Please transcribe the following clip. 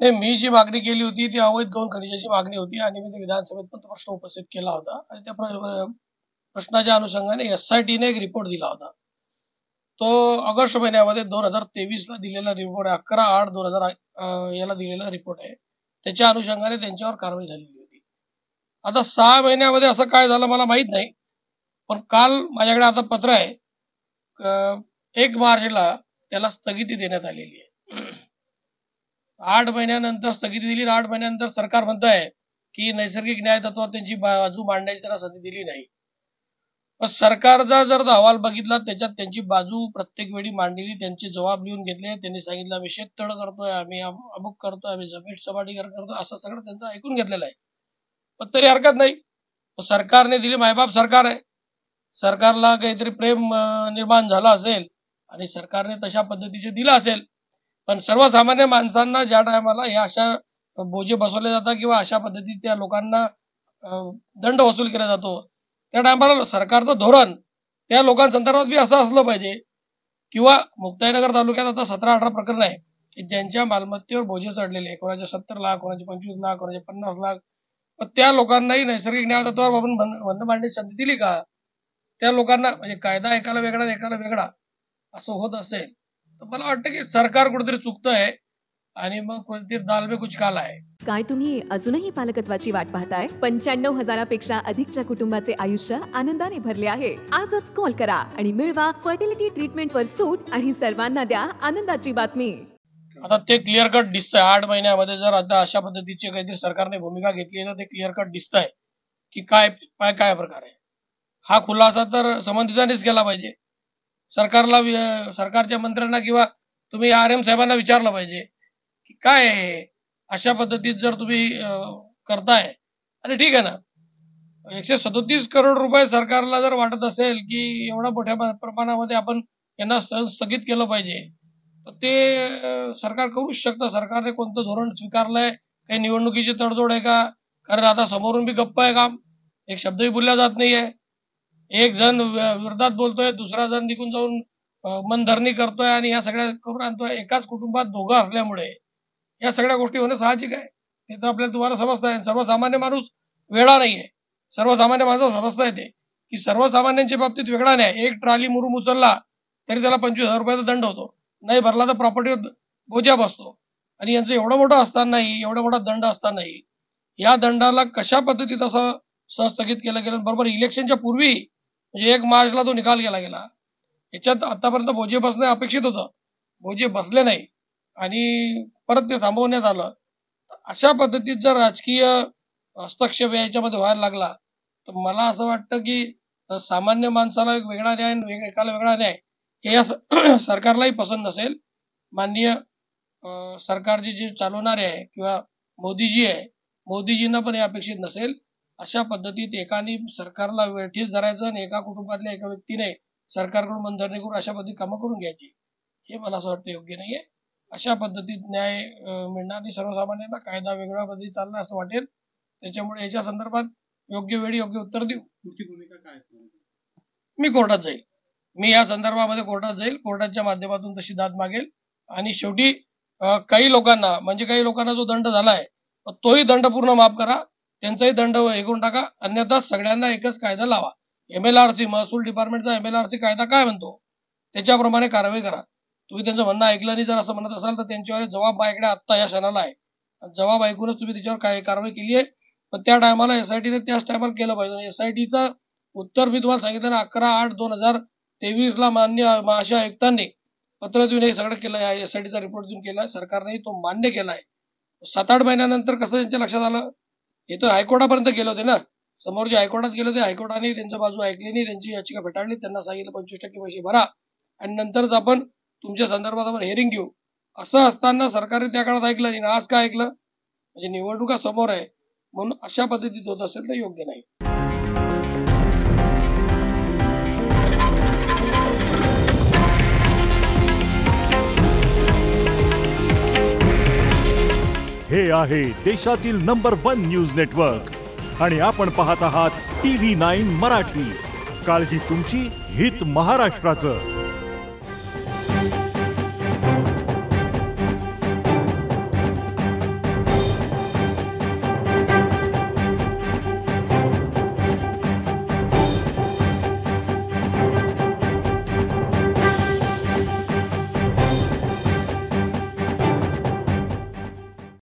नाही, मी जी मागणी केली होती ती अवैध गौण खनिजाची मागणी होती आणि मी विधानसभेत पण तो प्रश्न उपस्थित केला होता आणि त्या प्रश्नाच्या अनुषंगाने एसआयटीने एक रिपोर्ट दिला होता. तो ऑगस्ट महिन्यामध्ये 2023ला दिलेला रिपोर्ट आहे. 11/8/2000 याला दिलेला रिपोर्ट आहे. त्याच्या अनुषंगाने त्यांच्यावर कारवाई झालेली होती. आता 6 महिन्यामध्ये असं काय झालं मला माहित नाही, पण काल माझ्याकडे आता पत्र आहे. 1 मार्चला त्याला स्थगिती देण्यात आलेली आहे. 8 महिन्यानंतर स्थगिती दिली. 8 महिन्यानंतर सरकार म्हणत आहे की नैसर्गिक न्याय तत्वावर त्यांची बाजू मांडण्याची त्याला संधी दिली नाही. पण सरकारचा जर अहवाल बघितला त्याच्यात त्यांची बाजू प्रत्येक वेळी मांडलेली, त्यांचे जबाब लिहून घेतले. त्यांनी सांगितलं आम्ही शेततळ करतोय, आम्ही अमुक करतोय, आम्ही जमीन सपाटीकरण करतोय, असं सगळं त्यांचं ऐकून घेतलेलं आहे. पण तरी हरकत नाही. सरकारने दिली, मायबाप सरकार आहे. सरकारला काहीतरी प्रेम निर्माण झालं असेल आणि सरकारने तशा पद्धतीचे दिलं असेल. पण सर्वसामान्य माणसांना ज्या टायमाला या अशा बोजे बसवले जातात किंवा अशा पद्धतीने त्या लोकांना दंड वसूल केला जातो, त्या टायमाला सरकारचं धोरण त्या लोकांसंदर्भात बी असं असलं पाहिजे. किंवा मुक्ताईनगर तालुक्यात आता 17-18 प्रकरण आहे की ज्यांच्या मालमत्तेवर बोजे चढलेले, कोणाचे 70 लाख, कोणाचे 25 लाख, कोणाचे 50 लाख. पण त्या लोकांनाही नैसर्गिक न्याय तत्वावर आपण बंद मांडण्याची संधी दिली का? त्या लोकांना म्हणजे कायदा एकाला वेगळा एकाला वेगळा असं होत असेल तर मला वाटतं की सरकार कुठेतरी चुकतंय आणि मग कुठेतरी दाल में कुछ काला आहे. काय तुम्ही अजूनही पालकत्वाची वाट पाहताय? 95,000पेक्षा अधिकच्या कुटुंबाचे आयुष्य आनंदाने भरले आहे. आजच कॉल करा आणि मिळवा फर्टिलिटी ट्रीटमेंटवर सूट आणि सर्वांना द्या आनंदाची बातमी. आता ते क्लिअर कट दिसतंय. 8 महिन्यामध्ये जर आता अशा पद्धतीची काहीतरी सरकारने भूमिका घेतली तर ते क्लिअर कट दिसतंय की काय प्रकार आहे. हा खुलासा तर संबंधितांनीच केला पाहिजे. सरकारला, सरकारच्या मंत्र्यांना किंवा तुम्ही RM साहेबांना विचारलं पाहिजे की काय आहे. अशा पद्धतीत जर तुम्ही करताय आणि ठीक आहे ना, 137 करोड रुपये सरकारला जर वाटत असेल की एवढ्या मोठ्या प्रमाणामध्ये आपण यांना स्थगित केलं पाहिजे तर ते सरकार करूच शकतं. सरकारने कोणतं धोरण स्वीकारलंय? काही निवडणुकीची तडजोड आहे का? कारण आता समोरून बी गप्प आहे काम, एक शब्दही बोलला जात नाहीये. एक जण विरोधात बोलतोय, दुसरा जण निघून जाऊन मनधरणी करतोय आणि या सगळ्या करून आणतोय. एकाच कुटुंबात दोघं असल्यामुळे या सगळ्या गोष्टी होणं साहजिक आहे. हे तर आपल्याला तुम्हाला समजतंय. सर्वसामान्य माणूस वेगळा नाहीये. सर्वसामान्य माणसाला समजता येते की सर्वसामान्यांच्या बाबतीत वेगळा नाही. एक ट्रॉली मुरुम उचलला तरी त्याला 25,000 रुपयाचा दंड होतो. नाही भरला तर प्रॉपर्टीवर बोजा बसतो. आणि यांचं एवढं मोठं असतानाही, एवढा मोठा दंड असतानाही या दंडाला कशा पद्धतीत असं स्थगित केलं गेलं? बरोबर इलेक्शनच्या पूर्वी म्हणजे 1 मार्चला तो निकाल केला गेला. याच्यात आतापर्यंत बोजे बसणे अपेक्षित होतं. बोजे बसले नाही आणि परत ते थांबवण्यात आलं. अशा पद्धतीत जर राजकीय हस्तक्षेप याच्यामध्ये व्हायला लागला तर मला असं वाटतं की सामान्य माणसाला एक वेगळा न्याय, एकाला वेगळा न्याय हे या सरकारलाही पसंत नसेल. माननीय सरकारची जी चालवणारे आहे किंवा मोदीजी आहे, मोदीजींना पण हे अपेक्षित नसेल. अशा पद्धतीत एकाने सरकारला वेठीस धरायचं आणि एका कुटुंबातल्या एका व्यक्तीने सरकारकडून मनधरणी करून अशा पद्धती कामं करून घ्यायची, हे मला असं वाटतं योग्य नाहीये. अशा पद्धतीत न्याय मिळणार नाही. सर्वसामान्यांना कायदा वेगळ्या पद्धतीत चालला असं वाटेल. त्याच्यामुळे याच्या संदर्भात योग्य वेळी योग्य उत्तर देऊ. पुढची भूमिका काय? मी कोर्टात जाईल. मी या संदर्भामध्ये कोर्टात जाईल. कोर्टाच्या माध्यमातून तशी दाद मागेल आणि शेवटी काही लोकांना जो दंड झालाय तोही दंड पूर्ण माफ करा. त्यांचाही दंड हे करून टाका. अन्यथा सगळ्यांना एकच कायदा लावा. MLRC महसूल डिपार्टमेंटचा MLRC कायदा काय म्हणतो त्याच्याप्रमाणे कारवाई करा. तुम्ही त्यांचं म्हणणं ऐकलं नाही जर असं म्हणत असाल तर त्यांच्यावर जबाब माझ्याकडे आत्ता या क्षणाला आहे. जबाब ऐकूनच तुम्ही त्याच्यावर काय कारवाई केली आहे. पण त्या टायमाला SITने त्याच टायमाला केलं पाहिजे. SITचं उत्तर मी तुम्हाला सांगितलं ना, 11/8/2023ला मान्य महाशय आयुक्तांनी पत्र देऊन हे सगळं केलं. SITचा रिपोर्ट देऊन केलाय. सरकारने तो मान्य केलाय. 7-8 महिन्यानंतर कसं त्यांच्या लक्षात आलं? हे तर हायकोर्टापर्यंत गेले होते ना, समोर जे हायकोर्टात गेले होते. हायकोर्टाने त्यांची बाजू ऐकली नाही, त्यांची याचिका फेटाळली. त्यांना सांगितलं 25% पैसे भरा आणि नंतरच आपण तुमच्या संदर्भात आपण हिअरिंग घेऊ. असं असताना सरकारने त्या काळात ऐकलं नाही. आज काय ऐकलं? म्हणजे निवडणुका समोर आहे म्हणून अशा पद्धतीत होत असेल तर योग्य नाही. हे आहे देशातील नंबर 1 न्यूज नेटवर्क आणि आपण पाहत आहात TV9 मराठी. काळजी तुमची, हित महाराष्ट्राचं.